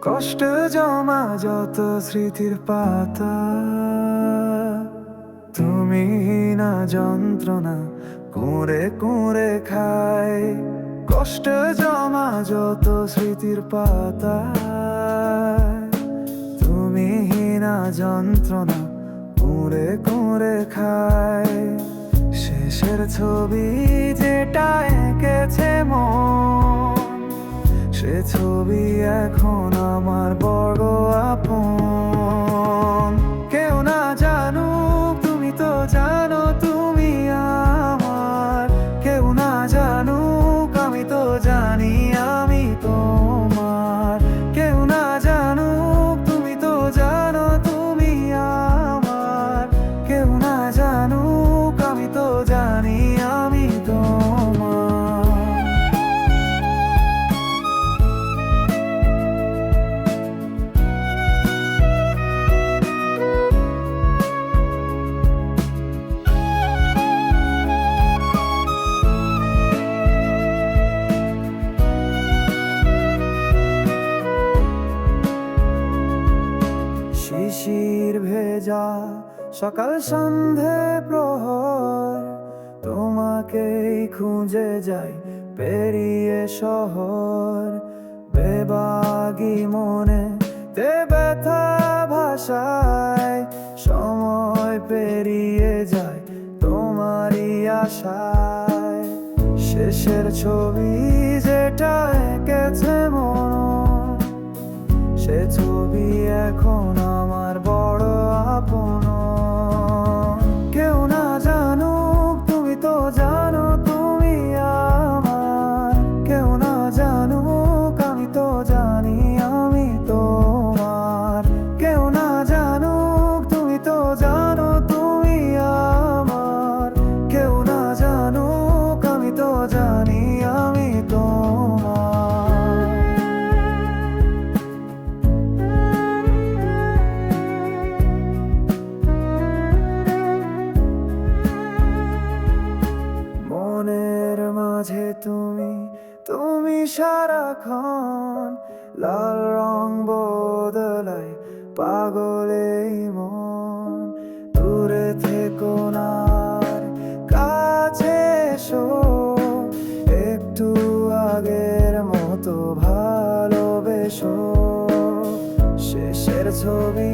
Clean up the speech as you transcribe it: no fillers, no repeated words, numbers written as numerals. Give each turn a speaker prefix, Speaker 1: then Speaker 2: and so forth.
Speaker 1: কষ্ট জমা যত স্মৃতির পাতা, তুমি না যন্ত্রণা কুঁড়ে কুঁড়ে খায়। কষ্ট জমা যত স্মৃতির পাতা, তুমি না যন্ত্রণা কুঁড়ে কুঁড়ে খায়। শেষের ছবি যেটা এঁকেছে মন, সে ছবি এখন আমার বড় আপন। কেউ না জানুক তুমি তো জানো তুমি আমার, কেউ না জানুক আমি তো জানি আমি তোমার। কেউ না জানুক তুমি তো জানো তুমি আমার, কেউ না জানুক আমি তো জানি আমি তোমার। শিশির ভেজা সকাল সন্ধে প্রহর, তোমাকেই খুঁজে যাই পেরিয়ে শহর। বেবাগি মনে তে ব্যথা ভাষায়, সময় পেরিয়ে যায় তোমারই আশায়। শেষের ছবি যেটা এঁকেছে মন, সে ছবি এখন আমার বড় আপন। কেউ না জানুক তুমি তো জানো তুমি আমার, কেউ না জানুক আমি তো জানি আমি তোমার। কেউ না জানুক তুমি তো জানো তুমি আমার, কেউ না জানুক আমি তো জানি আমি তোমার। মনের মাঝে তুমি তুমি সারাক্ষণ, লাল রং বদলাই পাগলেই মন। দূরে থেকো না আর কাছে এসো, একটু আগের মতো ভালোবেসো। শেষের ছবি